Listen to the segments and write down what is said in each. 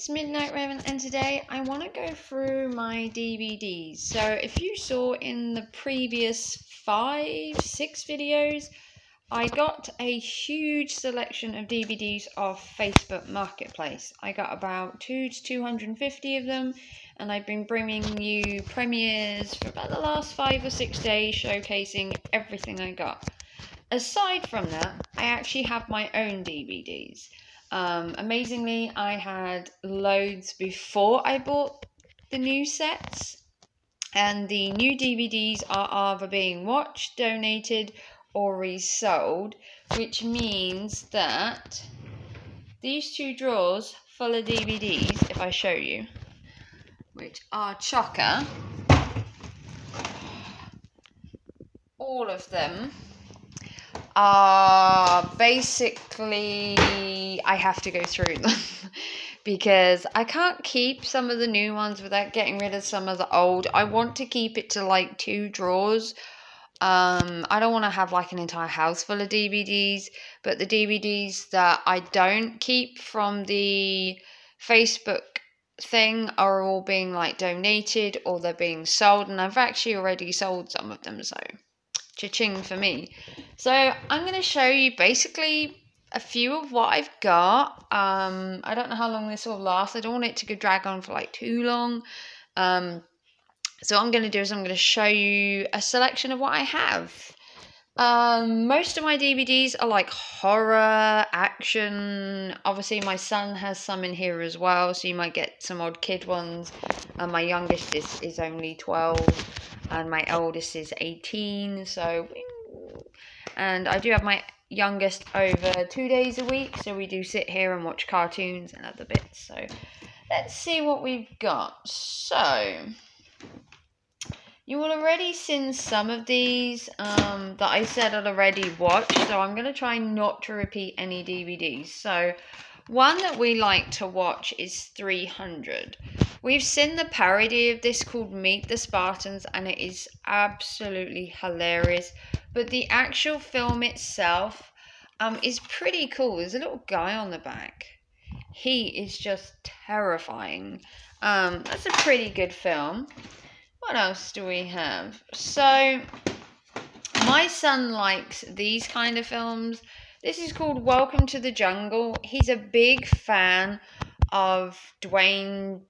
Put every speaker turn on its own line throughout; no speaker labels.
it's Midnight Raven, and today I want to go through my DVDs. So if you saw in the previous 5-6 videos, I got a huge selection of DVDs off Facebook Marketplace. I got about 200 to 250 of them, and I've been bringing you premieres for about the last 5 or 6 days, showcasing everything I got. Aside from that, I actually have my own DVDs. Amazingly, I had loads before I bought the new sets, and the new DVDs are either being watched, donated, or resold, which means that these two drawers full of DVDs, if I show you, which are chocker, all of them are basically, I have to go through them because I can't keep some of the new ones without getting rid of some of the old. I want to keep it to like 2 drawers. I don't want to have like an entire house full of DVDs, but the DVDs that I don't keep from the Facebook thing are all being like donated or they're being sold, and I've actually already sold some of them, so cha-ching for me. So I'm going to show you basically a few of what I've got. I don't know how long this will last. I don't want it to drag on for like too long. So what I'm going to do is I'm going to show you a selection of what I have. Most of my DVDs are like horror, action. Obviously my son has some in here as well, so you might get some odd kid ones. My youngest is only 12 and my eldest is 18, so, and I do have my youngest over 2 days a week, so we do sit here and watch cartoons and other bits. So let's see what we've got. So you will already seen some of these that I said I'd already watched, so I'm going to try not to repeat any DVDs. So one that we like to watch is 300. We've seen the parody of this called Meet the Spartans, and it is absolutely hilarious. But the actual film itself is pretty cool. There's a little guy on the back. He is just terrifying. That's a pretty good film. What else do we have? So my son likes these kind of films. This is called Welcome to the Jungle. He's a big fan of Dwayne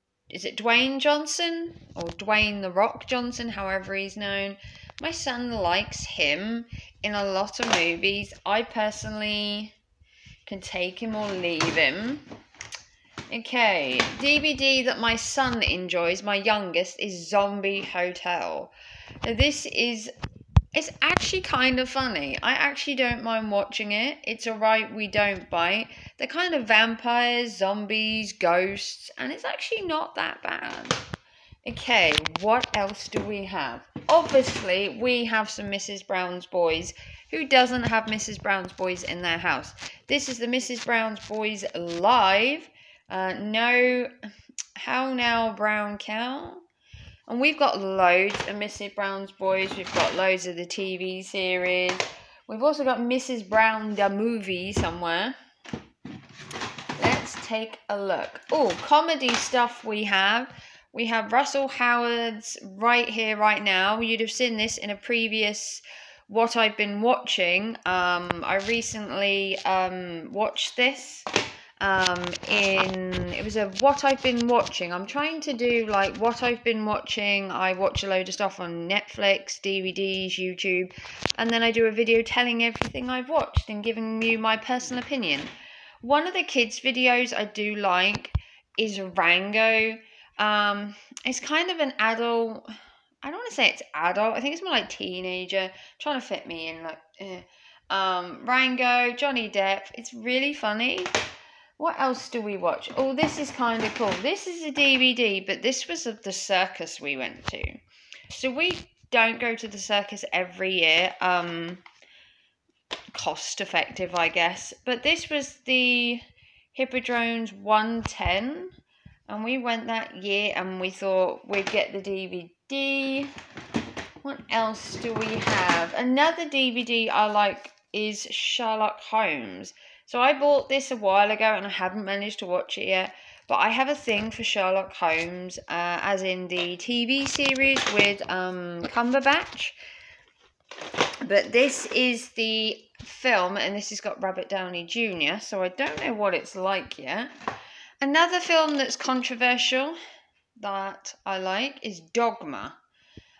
Johnson? Or Dwayne The Rock Johnson, however he's known. My son likes him in a lot of movies. I personally can take him or leave him. Okay, DVD that my son enjoys, my youngest, is Zombie Hotel. Now it's actually kind of funny. I actually don't mind watching it. It's alright, we don't bite. They're kind of vampires, zombies, ghosts, and it's actually not that bad. Okay, what else do we have? Obviously, we have some Mrs. Brown's Boys. Who doesn't have Mrs. Brown's Boys in their house? This is the Mrs. Brown's Boys live. No, How Now Brown Cow. And we've got loads of Mrs. Brown's Boys. We've got loads of the TV series. We've also got Mrs. Brown the movie somewhere. Let's take a look. Oh, comedy stuff we have. We have Russell Howard's Right Here, Right Now. You'd have seen this in a previous What I've Been Watching. I recently watched this. It was a What I've Been Watching. I'm trying to do like What I've Been Watching. I watch a load of stuff on Netflix, DVDs, YouTube, and then I do a video telling everything I've watched and giving you my personal opinion. One of the kids' videos I do like is Rango. It's kind of an adult. I don't want to say it's adult. I think it's more like teenager. Trying to fit me in like Rango, Johnny Depp. It's really funny. What else do we watch? Oh, this is kind of cool. This is a DVD, but this was of the circus we went to. So we don't go to the circus every year. Cost effective, I guess. But this was the Hippodrome's 110. And we went that year and we thought we'd get the DVD. What else do we have? Another DVD I like is Sherlock Holmes. So I bought this a while ago and I haven't managed to watch it yet. But I have a thing for Sherlock Holmes, as in the TV series with Cumberbatch. But this is the film, and this has got Robert Downey Jr., so I don't know what it's like yet. Another film that's controversial that I like is Dogma.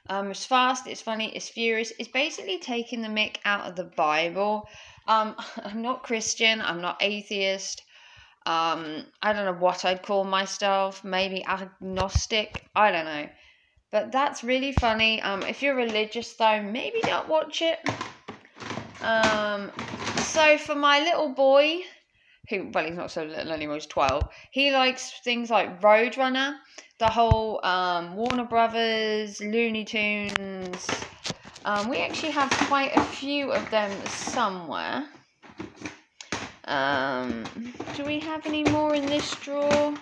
It's fast, it's funny, it's furious. It's basically taking the mick out of the Bible. I'm not Christian, I'm not atheist. I don't know what I'd call myself, maybe agnostic, I don't know. But that's really funny. If you're religious though, maybe not watch it. So for my little boy, who, well, he's not so little anymore, he's 12, he likes things like Roadrunner, the whole Warner Brothers, Looney Tunes. We actually have quite a few of them somewhere. Do we have any more in this drawer?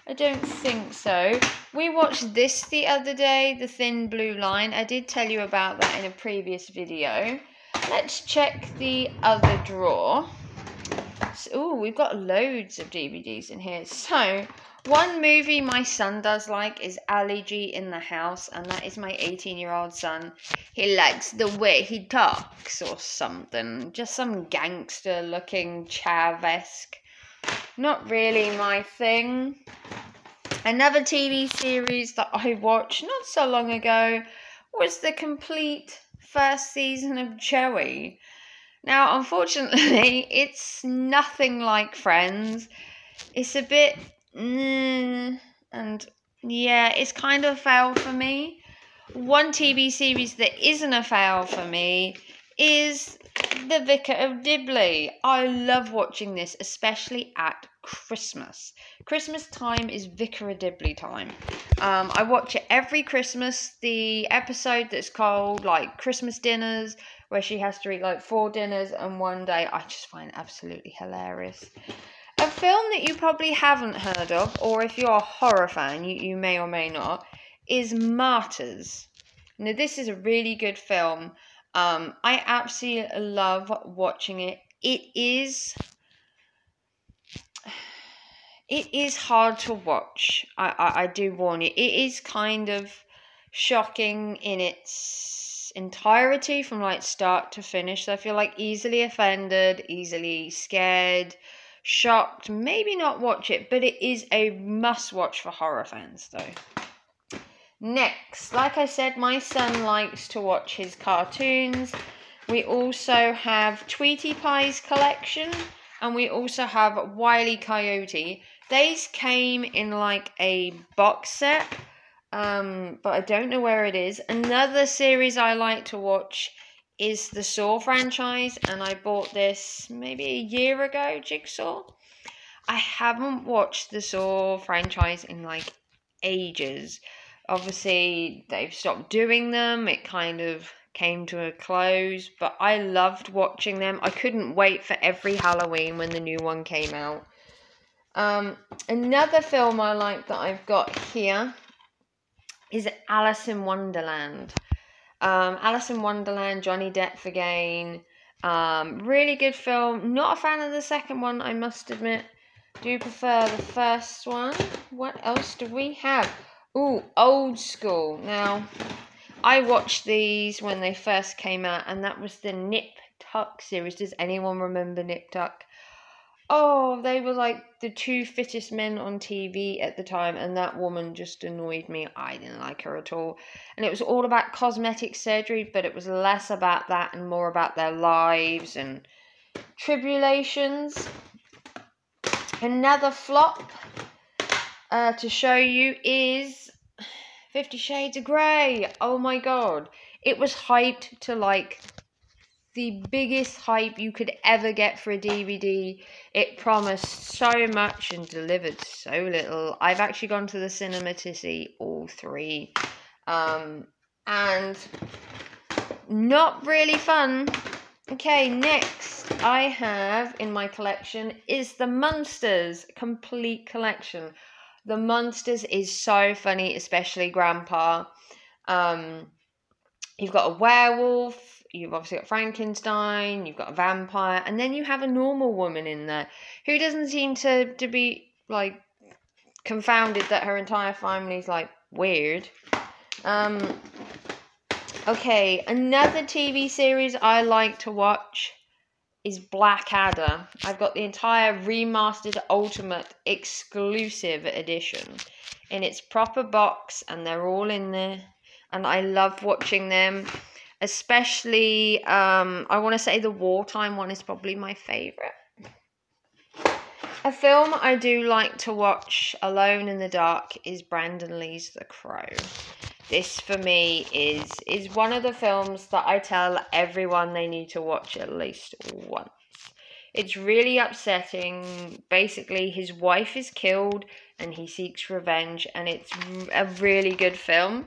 I don't think so. We watched this the other day, The Thin Blue Line. I did tell you about that in a previous video. Let's check the other drawer. So, we've got loads of DVDs in here. So, one movie my son does like is Ali G in the House, and that is my 18-year-old son. He likes the way he talks or something. Just some gangster-looking Chav-esque. Not really my thing. Another TV series that I watched not so long ago was the complete first season of Joey. Now, unfortunately, it's nothing like Friends. It's a bit, and yeah, it's kind of a fail for me. One TV series that isn't a fail for me is The Vicar of Dibley. I love watching this, especially at Christmas. Christmas time is Vicar of Dibley time. I watch it every Christmas. The episode that's called like Christmas Dinners, where she has to eat like 4 dinners in one day, I just find absolutely hilarious. A film that you probably haven't heard of, or if you're a horror fan, you may or may not, is Martyrs. Now, this is a really good film. I absolutely love watching it. It is hard to watch. I do warn you. It is kind of shocking in its entirety from like start to finish. So I feel like easily offended, easily scared, shocked. Maybe not watch it, but it is a must watch for horror fans though. Next, like I said, my son likes to watch his cartoons. We also have Tweety Pie's collection, and we also have Wile E. Coyote. These came in like a box set, but I don't know where it is. Another series I like to watch is the Saw franchise, and I bought this maybe a year ago, Jigsaw. I haven't watched the Saw franchise in like ages. Obviously, they've stopped doing them. It kind of came to a close, but I loved watching them. I couldn't wait for every Halloween when the new one came out. Another film I like that I've got here is Alice in Wonderland. Alice in Wonderland, Johnny Depp again. Really good film. Not a fan of the second one, I must admit. Do prefer the first one. What else do we have? Ooh, Old School. Now, I watched these when they first came out, and that was the Nip Tuck series. Does anyone remember Nip Tuck? Oh, they were like the 2 fittest men on TV at the time, and that woman just annoyed me. I didn't like her at all. And it was all about cosmetic surgery, but it was less about that and more about their lives and tribulations. Another flop to show you is 50 Shades of Grey. Oh my god. It was hyped to like the biggest hype you could ever get for a DVD. It promised so much and delivered so little. I've actually gone to the cinema to see all 3. And not really fun. Okay, next I have in my collection is the Munsters complete collection. The Munsters is so funny, especially Grandpa. You've got a werewolf, you've obviously got Frankenstein, you've got a vampire, and then you have a normal woman in there who doesn't seem to be like confounded that her entire family's like weird. Okay, another TV series I like to watch is Blackadder. I've got the entire remastered ultimate exclusive edition in its proper box, and they're all in there, and I love watching them. Especially, I want to say the wartime one is probably my favourite. A film I do like to watch alone in the dark is Brandon Lee's The Crow. This, for me, is one of the films that I tell everyone they need to watch at least once. It's really upsetting. Basically, his wife is killed and he seeks revenge, and it's a really good film.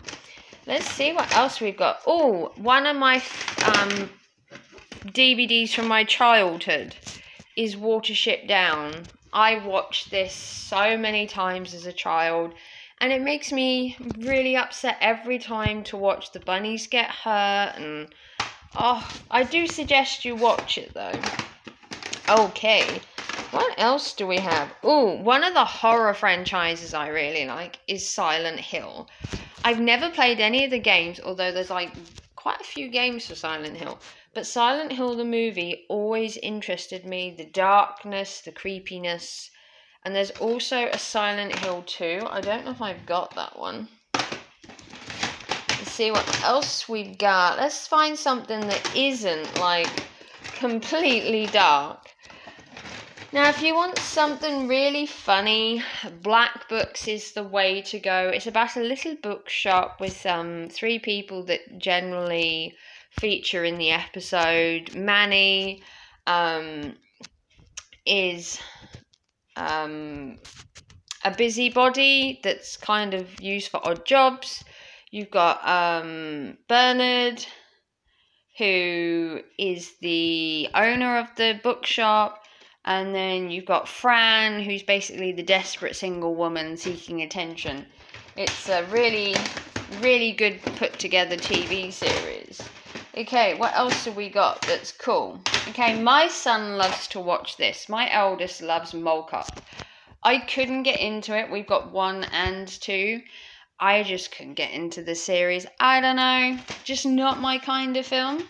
Let's see what else we've got. Oh, one of my DVDs from my childhood is Watership Down. I watched this so many times as a child, and it makes me really upset every time to watch the bunnies get hurt. And I do suggest you watch it though. Okay, what else do we have? Oh, one of the horror franchises I really like is Silent Hill. I've never played any of the games, although there's like quite a few games for Silent Hill. But Silent Hill the movie always interested me. The darkness, the creepiness. And there's also a Silent Hill 2. I don't know if I've got that one. Let's see what else we've got. Let's find something that isn't like completely dark. Now, if you want something really funny, Black Books is the way to go. It's about a little bookshop with 3 people that generally feature in the episode. Manny is a busybody that's kind of used for odd jobs. You've got Bernard, who is the owner of the bookshop. And then you've got Fran, who's basically the desperate single woman seeking attention. It's a really, really good put together TV series. Okay, what else have we got that's cool? Okay, my son loves to watch this. My eldest loves Mole Cop. I couldn't get into it. We've got 1 and 2. I just couldn't get into the series. I don't know. Just not my kind of film.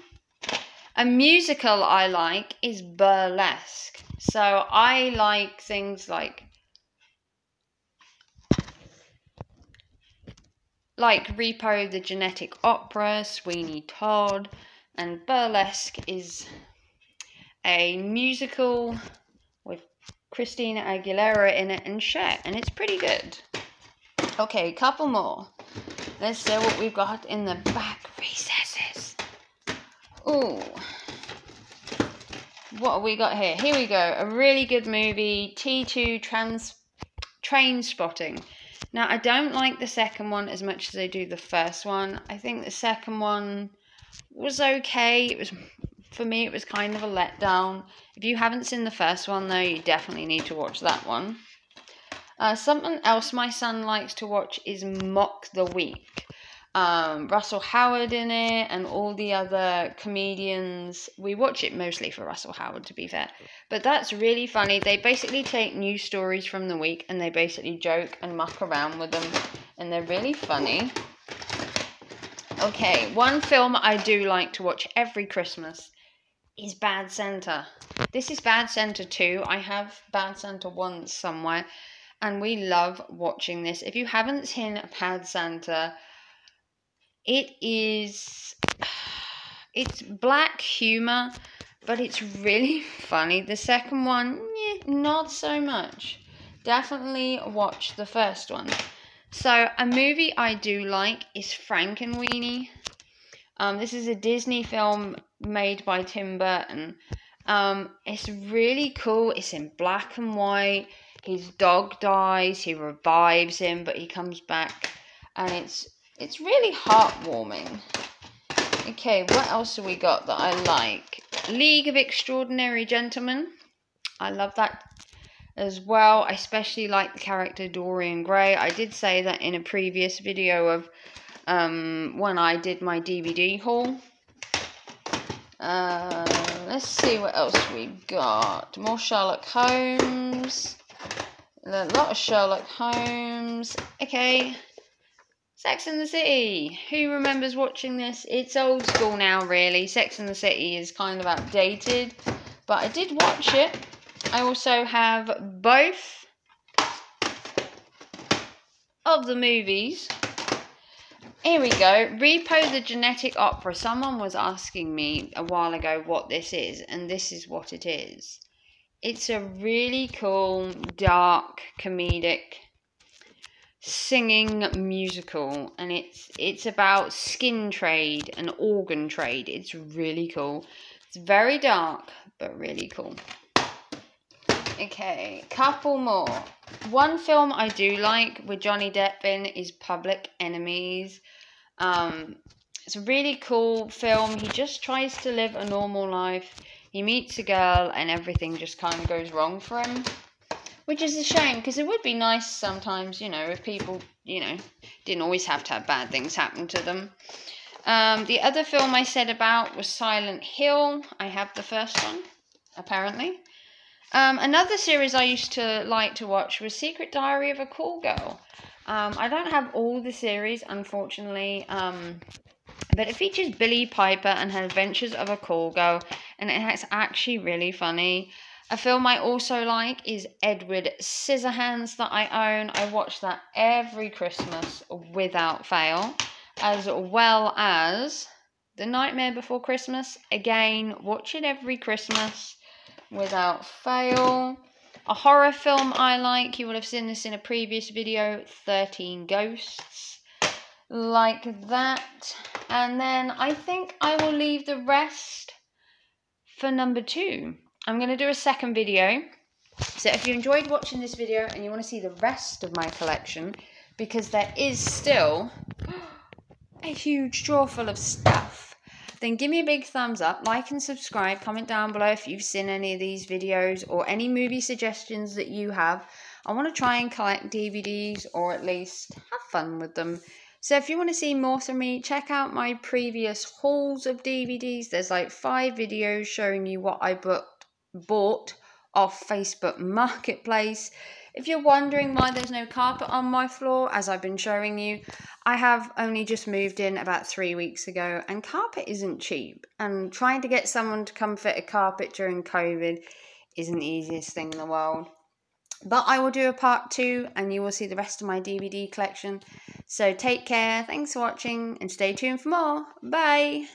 A musical I like is Burlesque. So I like things like Repo the Genetic Opera, Sweeney Todd, and Burlesque is a musical with Christina Aguilera in it and Cher, and it's pretty good. Okay, a couple more. Let's see what we've got in the back recesses. Ooh. What have we got here? Here we go. A really good movie, T2 Train Spotting. Now, I don't like the second one as much as I do the first one. I think the second one was okay. For me, it was kind of a letdown. If you haven't seen the first one, though, you definitely need to watch that one. Something else my son likes to watch is Mock the Week. Russell Howard in it and all the other comedians. We watch it mostly for Russell Howard, to be fair. But that's really funny. They basically take news stories from the week and they basically joke and muck around with them. And they're really funny. Okay, one film I do like to watch every Christmas is Bad Santa. This is Bad Santa 2. I have Bad Santa 1 somewhere. And we love watching this. If you haven't seen Bad Santa, it's black humor, but it's really funny. The second one, not so much. Definitely watch the first one. So, a movie I do like is Frankenweenie. This is a Disney film made by Tim Burton. It's really cool. It's in black and white. His dog dies. He revives him, but he comes back. And it's really heartwarming. Okay, what else have we got that I like? League of Extraordinary Gentlemen. I love that as well. I especially like the character Dorian Gray. I did say that in a previous video of when I did my DVD haul. Let's see what else we got. More Sherlock Holmes. A lot of Sherlock Holmes. Okay. Sex and the City. Who remembers watching this? It's old school now, really. Sex and the City is kind of outdated, but I did watch it. I also have both of the movies. Here we go. Repo the Genetic Opera. Someone was asking me a while ago what this is, and this is what it is. It's a really cool, dark, comedic singing musical, and it's about skin trade and organ trade. It's really cool. It's very dark, but really cool. Okay, couple more. One film I do like with Johnny Depp in is Public Enemies. It's a really cool film. He just tries to live a normal life. He meets a girl and everything just kind of goes wrong for him, which is a shame, because it would be nice sometimes, you know, if people, you know, didn't always have to have bad things happen to them. The other film I said about was Silent Hill. I have the first one, apparently. Another series I used to like to watch was Secret Diary of a Call Girl. I don't have all the series, unfortunately, but it features Billie Piper and her adventures of a call girl, and it's actually really funny. A film I also like is Edward Scissorhands that I own. I watch that every Christmas without fail, as well as The Nightmare Before Christmas. Again, watch it every Christmas without fail. A horror film I like, you will have seen this in a previous video, 13 Ghosts, like that. And then I think I will leave the rest for number 2. I'm going to do a second video. So if you enjoyed watching this video and you want to see the rest of my collection, because there is still a huge drawer full of stuff, then give me a big thumbs up, like and subscribe, comment down below if you've seen any of these videos or any movie suggestions that you have. I want to try and collect DVDs, or at least have fun with them. So if you want to see more from me, check out my previous hauls of DVDs. There's like 5 videos showing you what I bought off Facebook Marketplace. If you're wondering why there's no carpet on my floor, as I've been showing you, I have only just moved in about 3 weeks ago, and carpet isn't cheap. And trying to get someone to come fit a carpet during COVID isn't the easiest thing in the world. But I will do a part 2, and you will see the rest of my DVD collection. So take care, thanks for watching, and stay tuned for more. Bye!